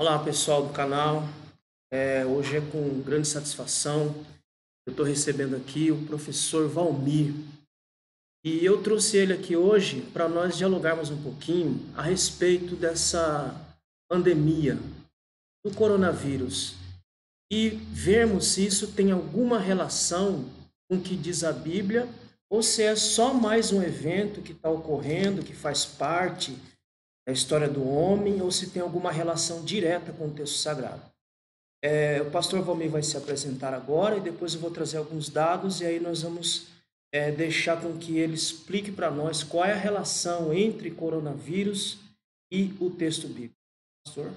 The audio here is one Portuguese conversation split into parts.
Olá, pessoal do canal. Hoje é com grande satisfação eu estou recebendo aqui o professor Valmir. E eu trouxe ele aqui hoje para nós dialogarmos um pouquinho a respeito dessa pandemia do coronavírus e vermos se isso tem alguma relação com o que diz a Bíblia ou se é só mais um evento que está ocorrendo, que faz parte da história do homem, ou se tem alguma relação direta com o texto sagrado. O pastor Valmir vai se apresentar agora e depois eu vou trazer alguns dados e aí nós vamos deixar com que ele explique para nós qual é a relação entre coronavírus e o texto bíblico. Pastor?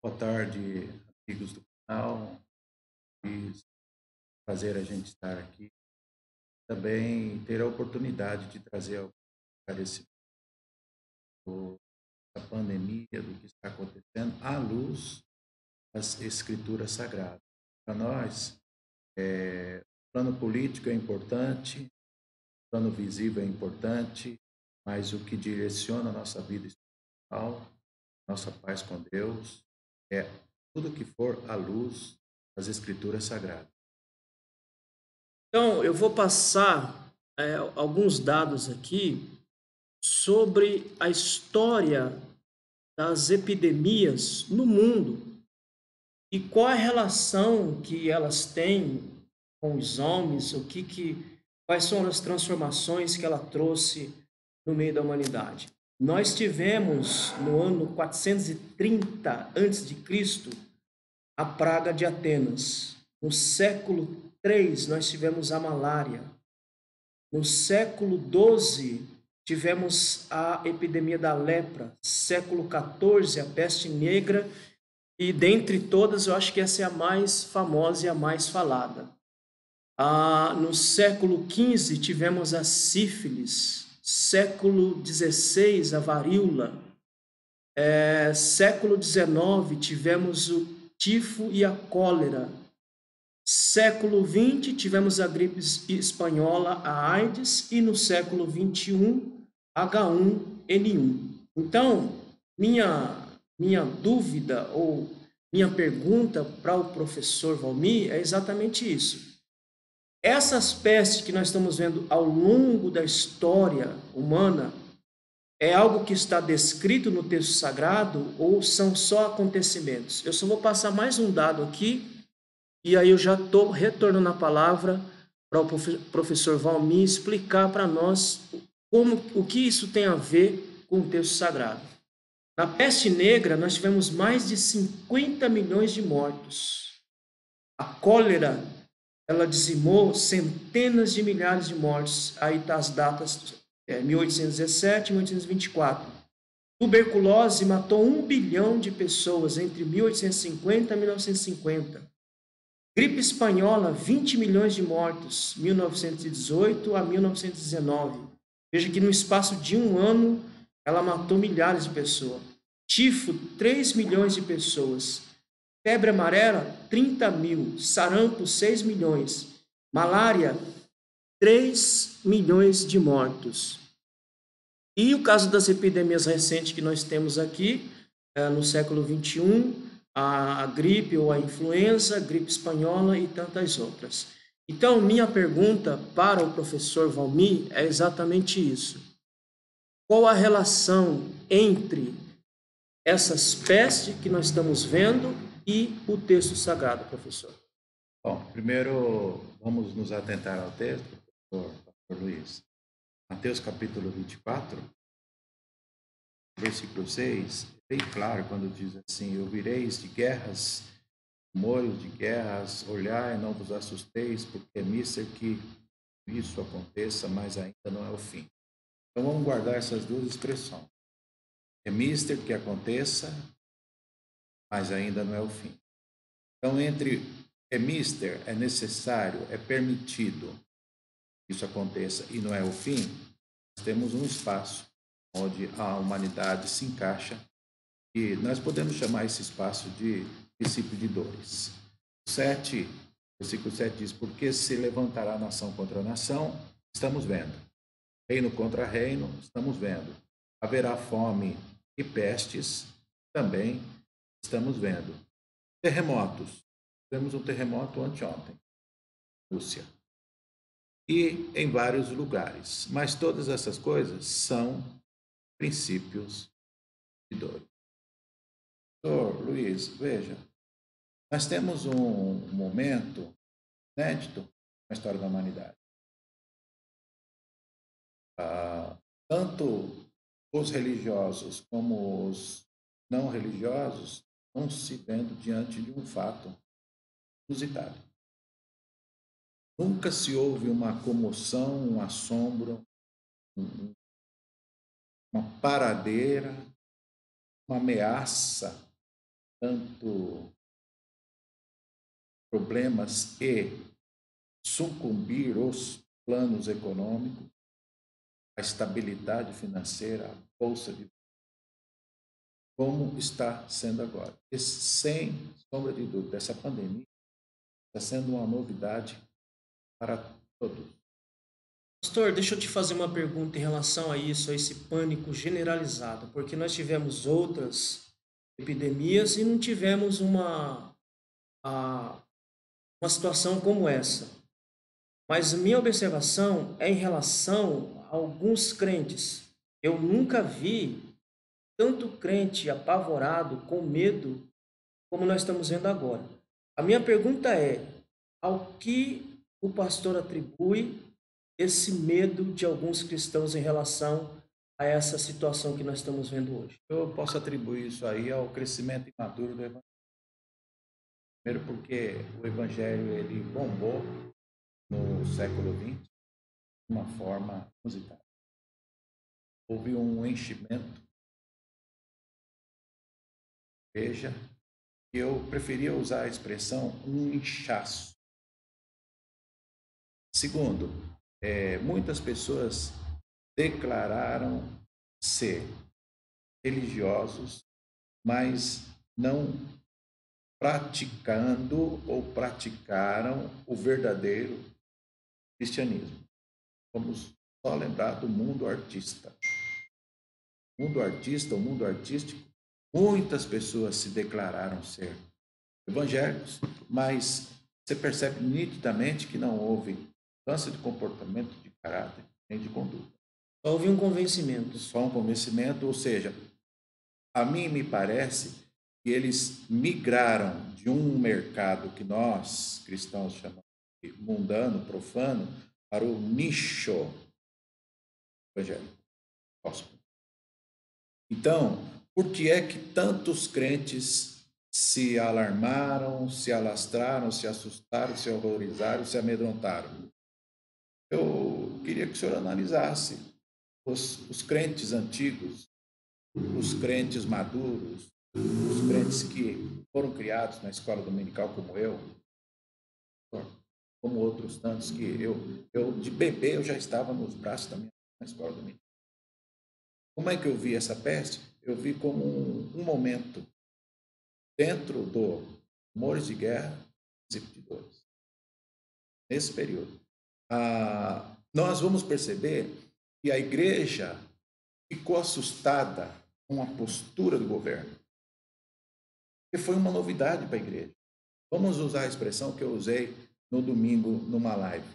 Boa tarde, amigos do canal. E prazer a gente estar aqui. Também ter a oportunidade de trazer algum esclarecimento da pandemia, do que está acontecendo, à luz das escrituras sagradas. Para nós, o plano político é importante, o plano visível é importante, mas o que direciona a nossa vida espiritual, nossa paz com Deus, é tudo que for à luz das escrituras sagradas. Então, eu vou passar alguns dados aqui sobre a história das epidemias no mundo e qual a relação que elas têm com os homens, quais são as transformações que ela trouxe no meio da humanidade. Nós tivemos no ano 430 a.C. a praga de Atenas. No século III nós tivemos a malária. No século XII tivemos a epidemia da lepra. Século XIV a peste negra. E dentre todas, eu acho que essa é a mais famosa e a mais falada. No século XV tivemos a sífilis, século XVI a varíola, século XIX tivemos o tifo e a cólera, século XX tivemos a gripe espanhola, a AIDS, e no século XXI, H1N1. Então, minha dúvida ou minha pergunta para o professor Valmir é exatamente isso. Essas pestes que nós estamos vendo ao longo da história humana é algo que está descrito no texto sagrado ou são só acontecimentos? Eu só vou passar mais um dado aqui e aí eu já estou retornando a palavra para o professor Valmir explicar para nós o que isso tem a ver com o texto sagrado. Na peste negra, nós tivemos mais de 50 milhões de mortos. A cólera, ela dizimou centenas de milhares de mortos. Aí está as datas, 1817 e 1824. Tuberculose matou 1 bilhão de pessoas entre 1850 e 1950. Gripe espanhola, 20 milhões de mortos, 1918 a 1919. Veja que no espaço de um ano, ela matou milhares de pessoas. Tifo, 3 milhões de pessoas. Febre amarela, 30 mil. Sarampo, 6 milhões. Malária, 3 milhões de mortos. E o caso das epidemias recentes que nós temos aqui, no século XXI, a gripe ou a influenza, a gripe espanhola e tantas outras. Então, minha pergunta para o professor Valmir é exatamente isso. Qual a relação entre essas pestes que nós estamos vendo e o texto sagrado, professor? Bom, primeiro vamos nos atentar ao texto, pastor Luiz. Mateus capítulo 24, versículo 6, é bem claro quando diz assim: ouvireis de guerras, rumores de guerras, olhai, não vos assusteis, porque é mister que isso aconteça, mas ainda não é o fim. Então vamos guardar essas duas expressões. É mister que aconteça, mas ainda não é o fim. Então, entre é mister, é necessário, é permitido que isso aconteça e não é o fim, nós temos um espaço onde a humanidade se encaixa e nós podemos chamar esse espaço de princípio de dores. Versículo 7 diz: porque se levantará nação contra nação, estamos vendo. Reino contra reino, estamos vendo. Haverá fome e pestes, também. estamos vendo. Terremotos. Tivemos um terremoto anteontem, Rússia. E em vários lugares. Mas todas essas coisas são princípios de dor. Doutor Luiz, veja, nós temos um momento inédito na história da humanidade. Tanto os religiosos como os não religiosos estão se vendo diante de um fato inusitado. Nunca se houve uma comoção, um assombro, uma paradeira, uma ameaça, tanto problemas e sucumbir os planos econômicos, a estabilidade financeira, a bolsa de como está sendo agora. E, sem sombra de dúvida, essa pandemia está sendo uma novidade para todos. Pastor, deixa eu te fazer uma pergunta em relação a isso, a esse pânico generalizado, porque nós tivemos outras epidemias e não tivemos uma situação como essa. Mas minha observação é em relação a alguns crentes. Eu nunca vi tanto crente apavorado, com medo, como nós estamos vendo agora. A minha pergunta é: ao que o pastor atribui esse medo de alguns cristãos em relação a essa situação que nós estamos vendo hoje? Eu posso atribuir isso aí ao crescimento imaturo do Evangelho. Primeiro porque o Evangelho ele bombou no século XX de uma forma inusitada. Houve um enchimento. Veja, eu preferia usar a expressão um inchaço. Segundo, muitas pessoas declararam ser religiosos, mas não praticando ou praticaram o verdadeiro cristianismo. Vamos só lembrar do mundo artista. O mundo artista, o mundo artístico, muitas pessoas se declararam ser evangélicos, mas você percebe nitidamente que não houve mudança de comportamento, de caráter, nem de conduta. Só houve um convencimento. Só um convencimento, ou seja, a mim me parece que eles migraram de um mercado que nós, cristãos, chamamos de mundano, profano, para o nicho evangélico, gospel. Então, por que é que tantos crentes se alarmaram, se alastraram, se assustaram, se horrorizaram, se amedrontaram? Eu queria que o senhor analisasse os crentes antigos, os crentes maduros, os crentes que foram criados na escola dominical como eu, como outros tantos que eu de bebê eu já estava nos braços da minha na escola dominical. Como é que eu vi essa peste? Eu vi como um momento dentro do Rumores de Guerra e de Dores. Nesse período, nós vamos perceber que a igreja ficou assustada com a postura do governo. E foi uma novidade para a igreja. Vamos usar a expressão que eu usei no domingo numa live.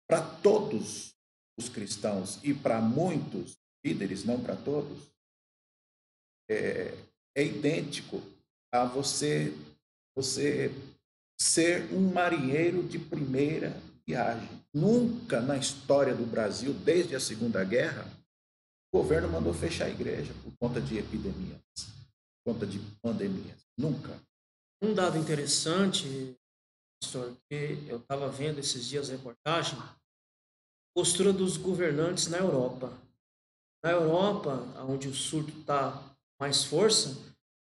Para todos os cristãos e para muitos líderes, não para todos, é idêntico a você ser um marinheiro de primeira viagem. Nunca na história do Brasil, desde a Segunda Guerra, o governo mandou fechar a igreja por conta de epidemias, por conta de pandemias. Nunca. Um dado interessante, pastor, que eu estava vendo esses dias a reportagem, postura dos governantes na Europa. Na Europa, onde o surto está mais força,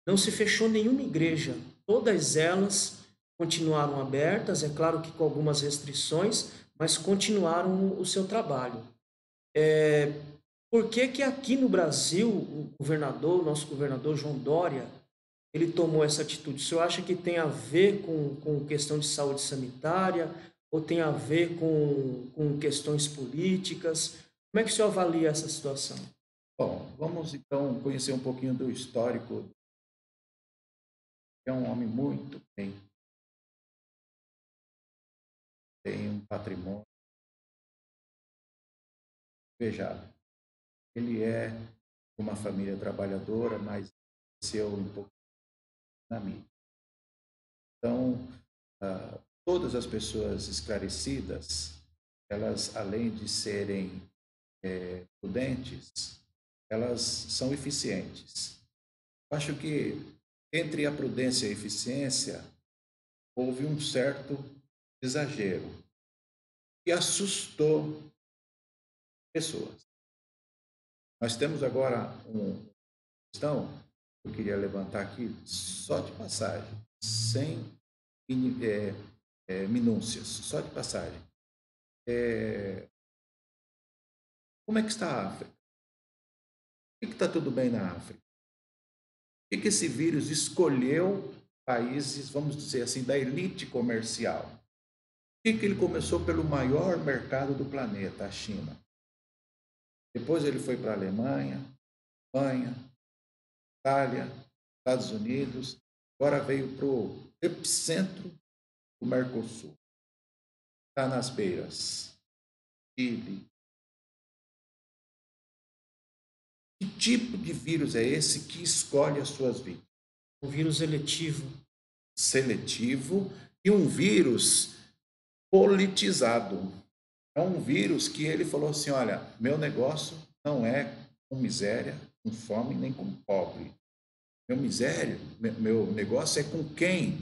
não se fechou nenhuma igreja. Todas elas continuaram abertas, é claro que com algumas restrições, mas continuaram o seu trabalho. Por que que aqui no Brasil, o nosso governador João Dória, ele tomou essa atitude? O senhor acha que tem a ver com questão de saúde sanitária ou tem a ver com questões políticas? Como é que o senhor avalia essa situação? Bom, vamos então conhecer um pouquinho do histórico. É um homem muito bem, tem um patrimônio invejado. Ele é de uma família trabalhadora, mas cresceu um pouco na mídia. Então, todas as pessoas esclarecidas, elas, além de serem prudentes, elas são eficientes. Acho que entre a prudência e a eficiência houve um certo exagero que assustou pessoas. Nós temos agora uma questão que eu queria levantar aqui, só de passagem, sem minúcias, só de passagem. Como é que está a África? Por que está tudo bem na África? Por que esse vírus escolheu países, vamos dizer assim, da elite comercial? Por que ele começou pelo maior mercado do planeta, a China? Depois ele foi para a Alemanha, Espanha, Itália, Estados Unidos, agora veio para o epicentro do Mercosul. Está nas beiras. Chile. Que tipo de vírus é esse que escolhe as suas vítimas? Um vírus seletivo. Seletivo e um vírus politizado. É um vírus que ele falou assim, olha, meu negócio não é com miséria, com fome, nem com pobre. Meu negócio é com quem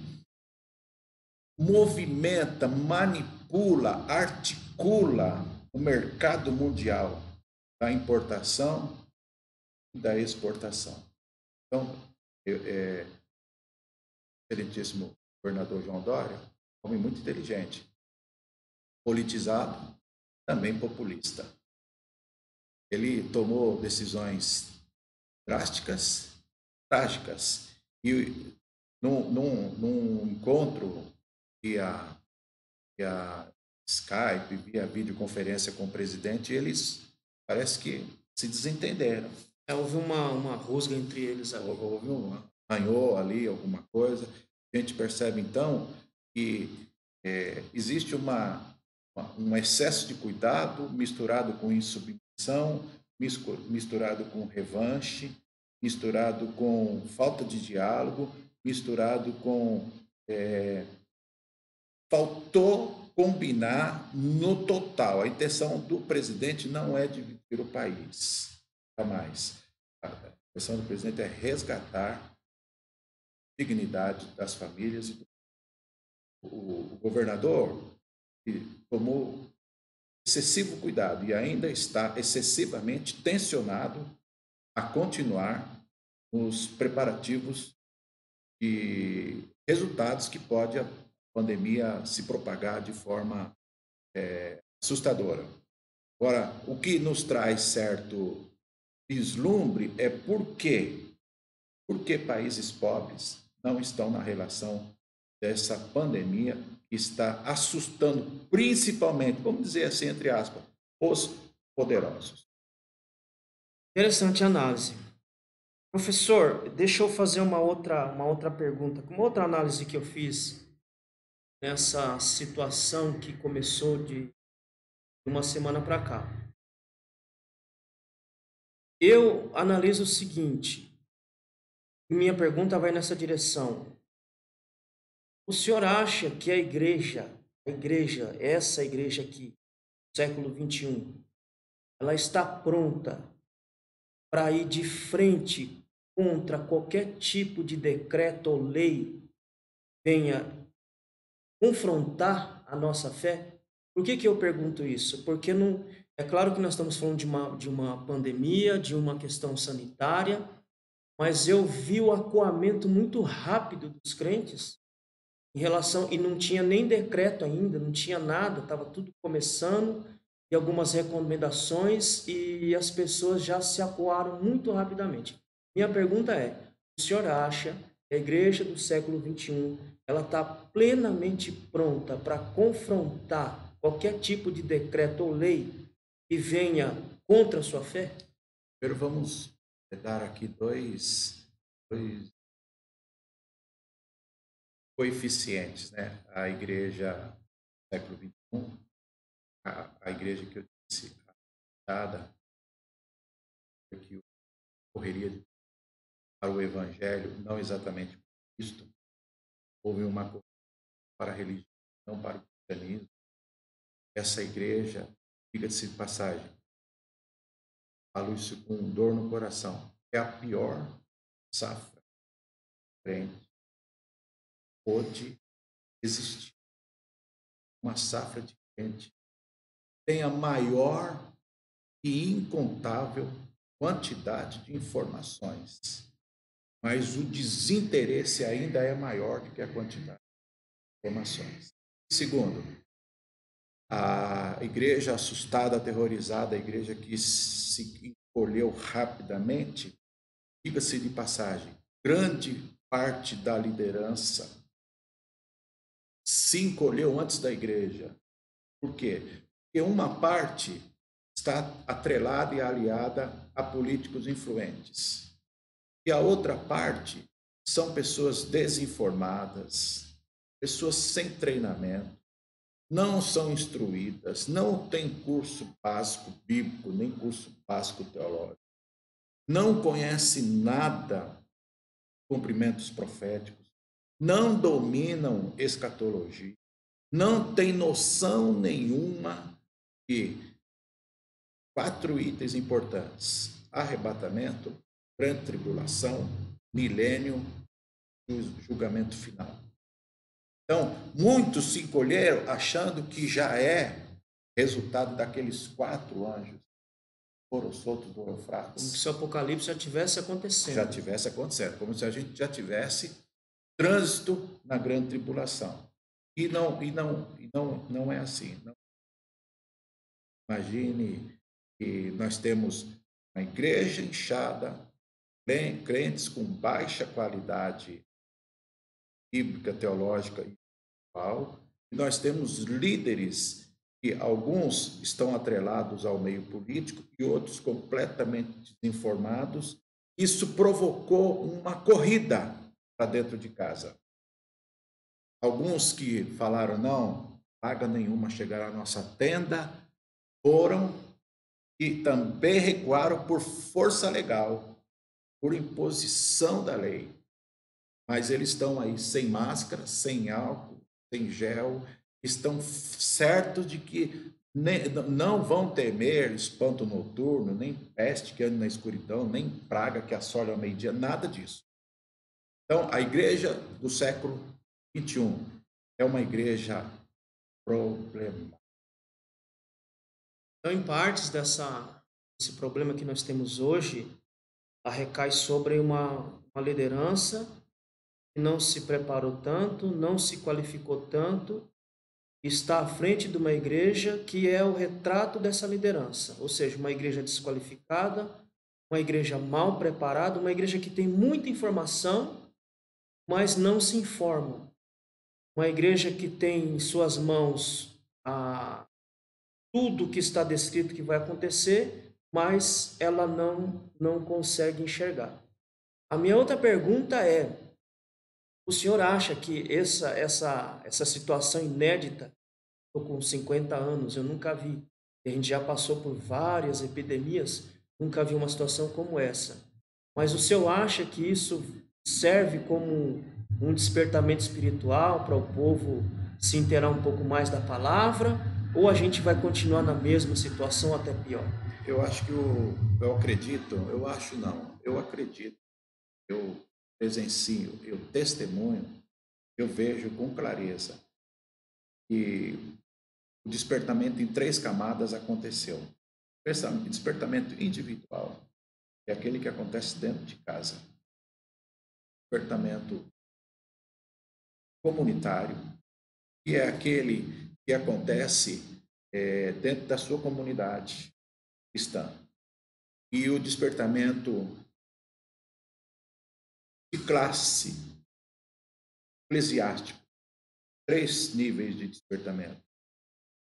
movimenta, manipula, articula o mercado mundial da importação e da exportação. Então, excelentíssimo governador João Dória, homem muito inteligente, politizado, também populista. Ele tomou decisões drásticas, trágicas, e num encontro via Skype, via videoconferência com o presidente, eles parece que se desentenderam. Houve uma rusga entre eles. Houve arranhou ali alguma coisa. A gente percebe, então, que existe um excesso de cuidado misturado com insubmissão, misturado com revanche, misturado com falta de diálogo, misturado com... faltou combinar no total. A intenção do presidente não é dividir o país, jamais. A intenção do presidente é resgatar a dignidade das famílias. O governador tomou excessivo cuidado e ainda está excessivamente tensionado a continuar nos preparativos e resultados que pode a pandemia se propagar de forma assustadora. Agora, o que nos traz certo vislumbre é por que países pobres não estão na relação dessa pandemia que está assustando principalmente, vamos dizer assim, entre aspas, os poderosos. Interessante análise. Professor, deixa eu fazer uma outra pergunta. Uma outra análise que eu fiz nessa situação que começou de uma semana para cá. Eu analiso o seguinte, minha pergunta vai nessa direção. O senhor acha que essa igreja aqui, século 21, ela está pronta para ir de frente contra qualquer tipo de decreto ou lei que venha confrontar a nossa fé? Por que eu pergunto isso? Porque não, é claro que nós estamos falando de uma pandemia, de uma questão sanitária, mas eu vi o acuamento muito rápido dos crentes em relação, e não tinha nem decreto ainda, não tinha nada, estava tudo começando, e algumas recomendações, e as pessoas já se acuaram muito rapidamente. Minha pergunta é, o senhor acha que a igreja do século 21, ela está plenamente pronta para confrontar qualquer tipo de decreto ou lei que venha contra a sua fé? Primeiro vamos dar aqui dois coeficientes, né? A igreja do século XXI, a igreja que eu disse, dada, que correria para o evangelho, não exatamente para Cristo, houve uma corrida para a religião, não para o cristianismo. Essa igreja, diga-se de passagem, falo isso com dor no coração, é a pior safra crente pode existir. Uma safra de crente tem a maior e incontável quantidade de informações, mas o desinteresse ainda é maior do que a quantidade de informações. Segundo, a igreja assustada, aterrorizada, a igreja que se encolheu rapidamente, diga-se de passagem, grande parte da liderança se encolheu antes da igreja. Por quê? Porque uma parte está atrelada e aliada a políticos influentes. E a outra parte são pessoas desinformadas, pessoas sem treinamento, não são instruídas, não têm curso básico bíblico, nem curso básico teológico, não conhecem nada de cumprimentos proféticos, não dominam escatologia, não têm noção nenhuma de 4 itens importantes: arrebatamento, grande tribulação, milênio e julgamento final. Então, muitos se encolheram achando que já é resultado daqueles 4 anjos que foram soltos do Eufrates. Como se o Apocalipse já tivesse acontecendo. Já tivesse acontecendo, como se a gente já tivesse trânsito na grande tribulação. E não é assim. Não. Imagine que nós temos uma igreja inchada, crentes com baixa qualidade bíblica, teológica e espiritual, e nós temos líderes que alguns estão atrelados ao meio político e outros completamente desinformados. Isso provocou uma corrida para dentro de casa. Alguns que falaram, não, praga nenhuma chegará à nossa tenda, foram e também recuaram por força legal, por imposição da lei. Mas eles estão aí sem máscara, sem álcool, sem gel, estão certos de que não vão temer espanto noturno, nem peste que ande na escuridão, nem praga que assole ao meio-dia, nada disso. Então, a igreja do século XXI é uma igreja problemática. Então, em partes desse problema que nós temos hoje, recai sobre uma liderança que não se preparou tanto, não se qualificou tanto, está à frente de uma igreja que é o retrato dessa liderança, ou seja, uma igreja desqualificada, uma igreja mal preparada, uma igreja que tem muita informação, mas não se informa, uma igreja que tem em suas mãos tudo que está descrito que vai acontecer, mas ela não consegue enxergar. A minha outra pergunta é: o senhor acha que essa situação inédita, estou com 50 anos, eu nunca vi, a gente já passou por várias epidemias, nunca vi uma situação como essa, mas o senhor acha que isso serve como um despertamento espiritual para o povo se inteirar um pouco mais da palavra, ou a gente vai continuar na mesma situação, até pior? Eu acho que eu acredito, eu acho não, eu acredito, eu presencio, eu testemunho, eu vejo com clareza que o despertamento em 3 camadas aconteceu. O despertamento individual é aquele que acontece dentro de casa. O despertamento comunitário, que é aquele que acontece dentro da sua comunidade cristã. E o despertamento de classe eclesiástico. 3 níveis de despertamento: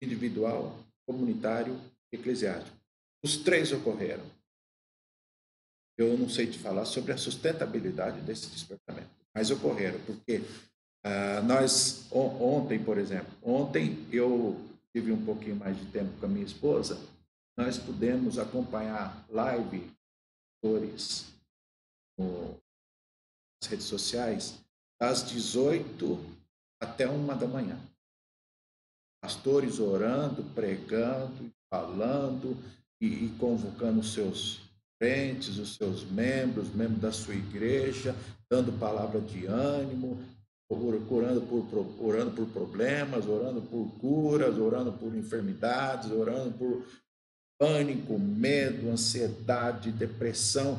individual, comunitário e eclesiástico. Os 3 ocorreram. eu não sei te falar sobre a sustentabilidade desse despertamento, mas ocorreram, porque nós, ontem, por exemplo, ontem eu tive um pouquinho mais de tempo com a minha esposa, nós pudemos acompanhar live nas redes sociais, das 18 até 1 da manhã. Pastores orando, pregando, falando e convocando os seus crentes, os seus membros da sua igreja, dando palavra de ânimo, orando por problemas, orando por curas, orando por enfermidades, orando por pânico, medo, ansiedade, depressão.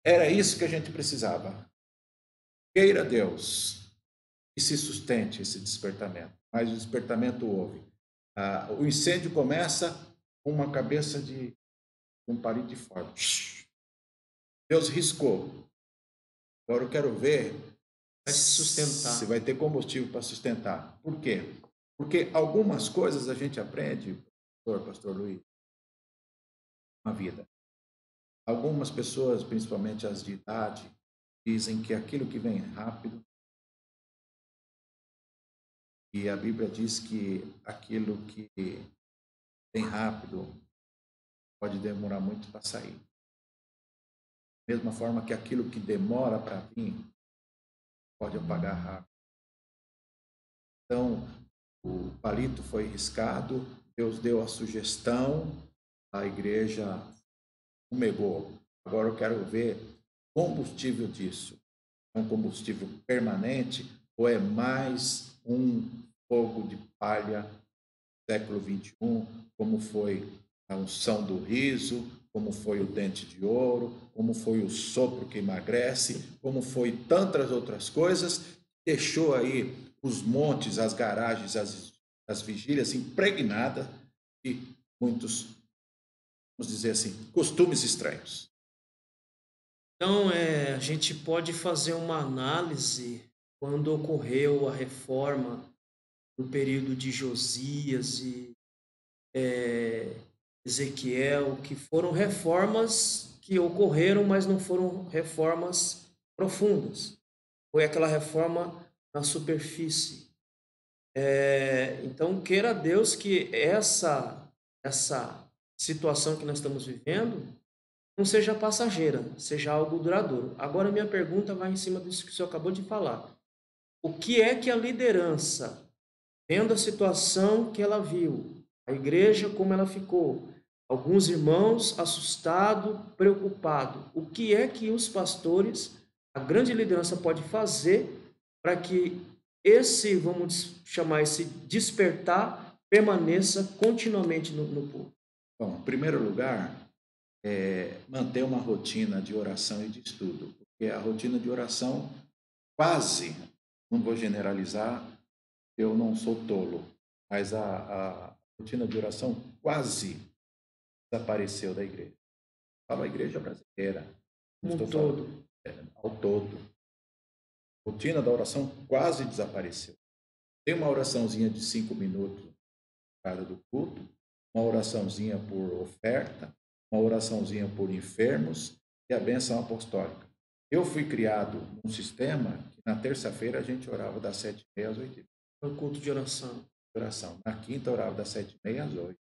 Era isso que a gente precisava. Queira Deus que se sustente esse despertamento. Mas o despertamento houve. O incêndio começa com uma cabeça de um palito de fogo. Deus riscou. Agora eu quero ver Vai se sustentar. se vai ter combustível para sustentar. Por quê? Porque algumas coisas a gente aprende, pastor Luiz, na vida. Algumas pessoas, principalmente as de idade, dizem que aquilo que vem rápido, e a Bíblia diz que aquilo que vem rápido pode demorar muito para sair. Da mesma forma que aquilo que demora para vir pode apagar rápido. Então, o palito foi riscado, Deus deu a sugestão, a igreja fumegou. Agora eu quero ver combustível disso. É um combustível permanente ou é mais um fogo de palha do século XXI, como foi a unção do riso, como foi o dente de ouro, como foi o sopro que emagrece, como foi tantas outras coisas, deixou aí os montes, as garagens, as vigílias impregnadas de muitos, vamos dizer assim, costumes estranhos. Então, a gente pode fazer uma análise quando ocorreu a reforma no período de Josias e Ezequiel, que foram reformas que ocorreram, mas não foram reformas profundas. Foi aquela reforma na superfície. Então, queira Deus que essa situação que nós estamos vivendo não seja passageira, seja algo duradouro. Agora, minha pergunta vai em cima disso que o senhor acabou de falar. O que é que a liderança, vendo a situação que ela viu, a igreja como ela ficou, alguns irmãos assustados, preocupados, o que é que os pastores, a grande liderança pode fazer para que esse, vamos chamar esse despertar, permaneça continuamente no povo? Bom, em primeiro lugar, manter uma rotina de oração e de estudo, porque a rotina de oração quase, não vou generalizar, eu não sou tolo, mas a rotina de oração quase desapareceu da igreja. Falo a igreja brasileira, não estou falando ao todo. A rotina da oração quase desapareceu. Tem uma oraçãozinha de 5 minutos cada do culto, uma oraçãozinha por oferta, uma oraçãozinha por enfermos e a bênção apostólica. Eu fui criado num sistema que na terça-feira a gente orava das 7h30 às 8h30. É o culto de oração. Na quinta orava das 7h30 às 8h.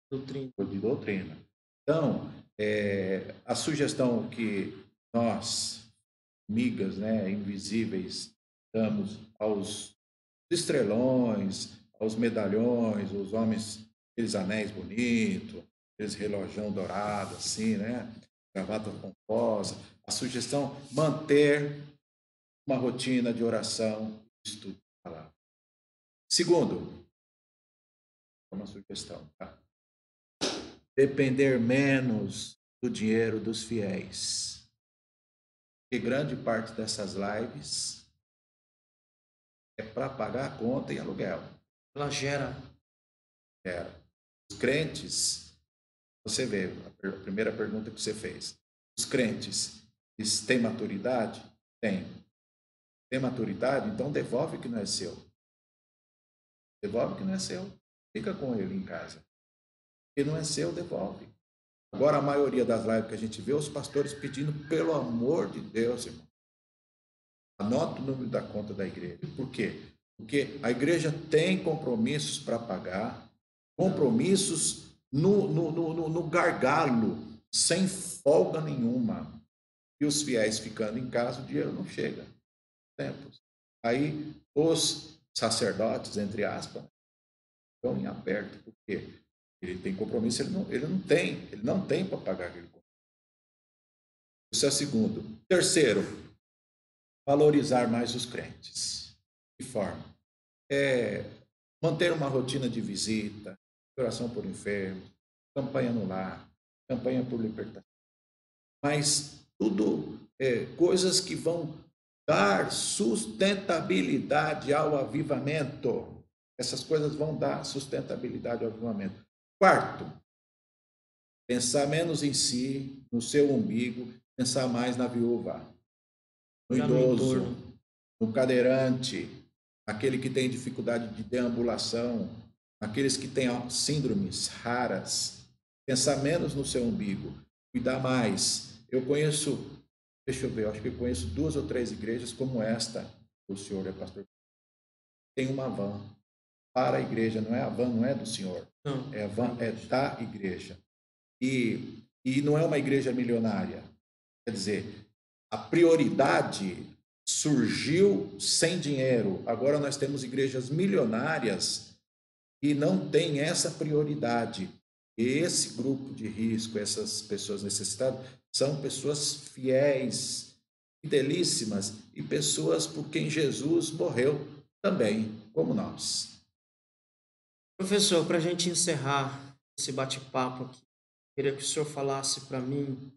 Doutrina. De doutrina. Então, a sugestão que nós, migas, invisíveis, damos aos estrelões, aos medalhões, os homens, aqueles anéis bonitos, aqueles relojão dourado, assim, gravata pomposa. A sugestão, manter uma rotina de oração e estudo da palavra. Segundo, uma sugestão, tá? Depender menos do dinheiro dos fiéis. Porque grande parte dessas lives é para pagar a conta e aluguel. Ela gera. Os crentes, você vê, a primeira pergunta que você fez. Os crentes, eles têm maturidade? Tem. Tem maturidade? Então devolve o que não é seu. Devolve o que não é seu. Fica com ele em casa. O que não é seu, devolve. Agora, a maioria das lives que a gente vê, os pastores pedindo, pelo amor de Deus, irmão, anota o número da conta da igreja. Por quê? Porque a igreja tem compromissos para pagar, compromissos no gargalo, sem folga nenhuma. E os fiéis ficando em casa, o dinheiro não chega. Tempos. Aí, os sacerdotes, entre aspas, estão em aperto, porque ele tem compromisso, ele não tem para pagar aquele compromisso. Isso é o segundo. Terceiro, valorizar mais os crentes. De que forma? Manter uma rotina de visita, oração por enfermos, campanha no lar, campanha por libertação. Mas tudo coisas que vão dar sustentabilidade ao avivamento. Essas coisas vão dar sustentabilidade ao avivamento. Quarto, pensar menos em si, no seu umbigo, pensar mais na viúva, no idoso, no cadeirante, aquele que tem dificuldade de deambulação, aqueles que têm síndromes raras. Pensar menos no seu umbigo, cuidar mais. Eu conheço, deixa eu ver, eu acho que eu conheço 2 ou 3 igrejas como esta, o senhor é pastor. Tem uma van para a igreja, não é a van, não é do senhor, Não. É a van, é da igreja. E não é uma igreja milionária. Quer dizer, a prioridade surgiu sem dinheiro. Agora nós temos igrejas milionárias que não têm essa prioridade. Esse grupo de risco, essas pessoas necessitadas, são pessoas fiéis, fidelíssimas e pessoas por quem Jesus morreu também, como nós. Professor, para a gente encerrar esse bate-papo aqui, queria que o senhor falasse para mim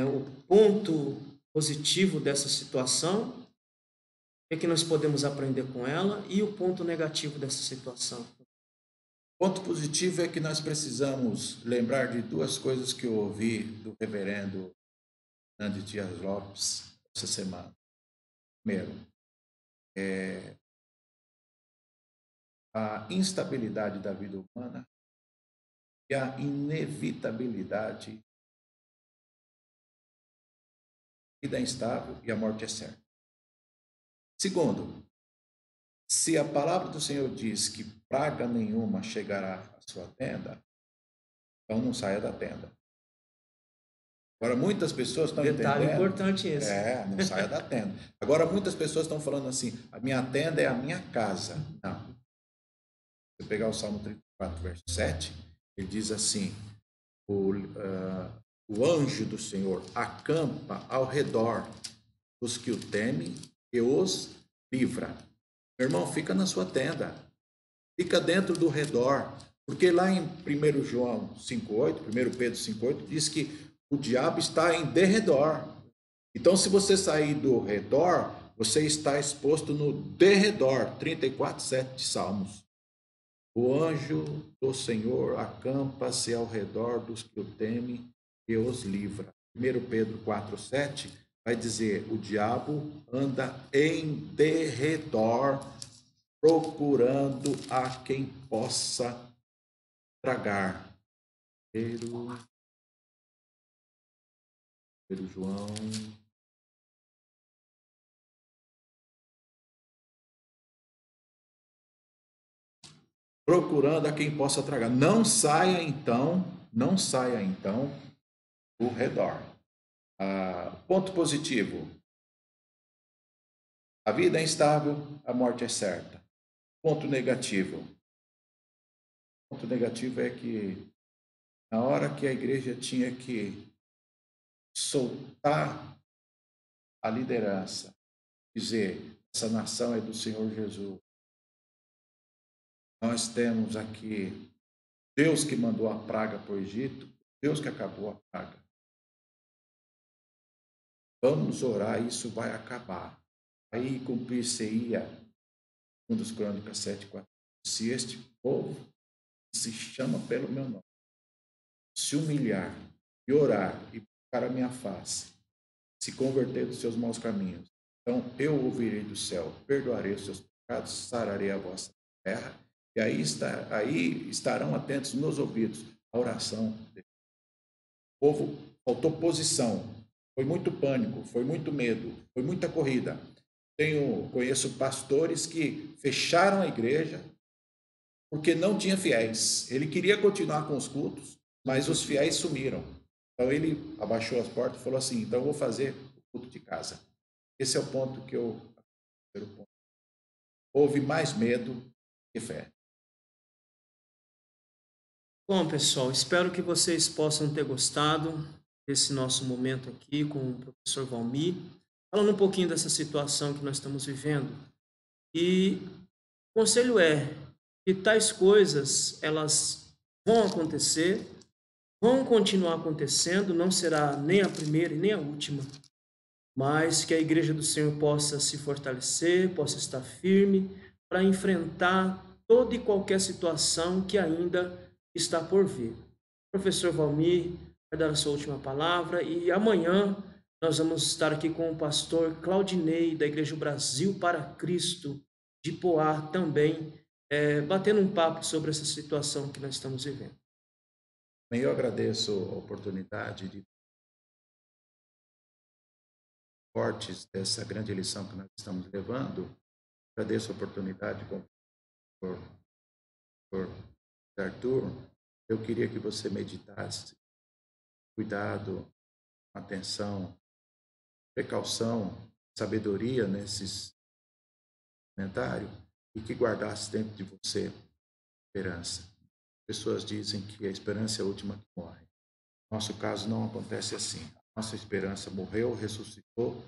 o ponto positivo dessa situação, o que nós podemos aprender com ela, e o ponto negativo dessa situação. O ponto positivo é que nós precisamos lembrar de 2 coisas que eu ouvi do reverendo Hernandes Dias Lopes essa semana. Primeiro, a instabilidade da vida humana e a inevitabilidade da vida instável e a morte é certa. Segundo, se a palavra do Senhor diz que praga nenhuma chegará à sua tenda, então não saia da tenda. Agora, muitas pessoas estão Detalhe entendendo... importante esse. Não saia da tenda. Agora, muitas pessoas estão falando assim, a minha tenda é a minha casa. Não. Se você pegar o Salmo 34, verso 7, ele diz assim, o anjo do Senhor acampa ao redor dos que o temem e os livra. Meu irmão, fica na sua tenda. Fica dentro do redor. Porque lá em 1 João 5,8, 1 Pedro 5,8, diz que o diabo está em derredor. Então, se você sair do redor, você está exposto no derredor. 34,7 de Salmos. O anjo do Senhor acampa-se ao redor dos que o temem e os livra. 1 Pedro 4,7 vai dizer, o diabo anda em derredor, procurando a quem possa tragar. Pedro João. Procurando a quem possa tragar. Não saia então do redor. Ponto positivo. A vida é instável, a morte é certa. Ponto negativo. O ponto negativo é que na hora que a igreja tinha que soltar a liderança, dizer, essa nação é do Senhor Jesus. Nós temos aqui Deus que mandou a praga para o Egito, Deus que acabou a praga. Vamos orar, isso vai acabar. Aí cumprir-se-ia, 2 Crônicas 7,4. Se este povo se chama pelo meu nome, se humilhar e orar e buscar a minha face, se converter dos seus maus caminhos, então eu ouvirei do céu, perdoarei os seus pecados, sararei a vossa terra, e aí estarão atentos meus ouvidos à oração. O povo faltou posição, foi muito pânico, foi muito medo, foi muita corrida. Conheço pastores que fecharam a igreja porque não tinha fiéis. Ele queria continuar com os cultos, mas os fiéis sumiram. Então ele abaixou as portas e falou assim: então eu vou fazer o culto de casa. Esse é o ponto que eu. Houve mais medo que fé. Bom, pessoal, espero que vocês possam ter gostado desse nosso momento aqui com o professor Valmir, falando um pouquinho dessa situação que nós estamos vivendo. E o conselho é que tais coisas, elas vão acontecer, vão continuar acontecendo, não será nem a primeira e nem a última, mas que a Igreja do Senhor possa se fortalecer, possa estar firme para enfrentar toda e qualquer situação que ainda está por vir. O professor Valmir vai dar a sua última palavra e amanhã nós vamos estar aqui com o pastor Claudinei, da Igreja Brasil para Cristo, de Poá também, batendo um papo sobre essa situação que nós estamos vivendo. Eu agradeço a oportunidade de fortes dessa grande lição que nós estamos levando. Agradeço a oportunidade com o professor Arthur. Eu queria que você meditasse, cuidado, atenção, precaução, sabedoria nesses comentários e que guardasse dentro de você esperança. Pessoas dizem que a esperança é a última que morre. No nosso caso não acontece assim. Nossa esperança morreu, ressuscitou.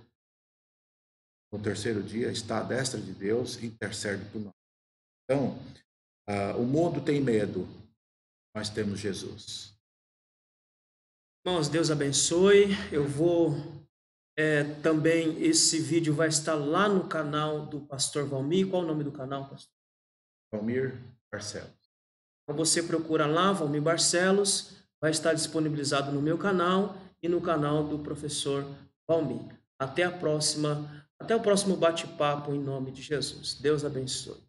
No terceiro dia está à destra de Deus e intercede por nós. Então, o mundo tem medo, nós temos Jesus. Irmãos, Deus abençoe. Eu vou também, esse vídeo vai estar lá no canal do pastor Valmir. Qual o nome do canal, pastor? Valmir Barcelos. Então você procura lá, Valmir Barcelos, vai estar disponibilizado no meu canal e no canal do professor Valmir. Até a próxima, até o próximo bate-papo em nome de Jesus. Deus abençoe.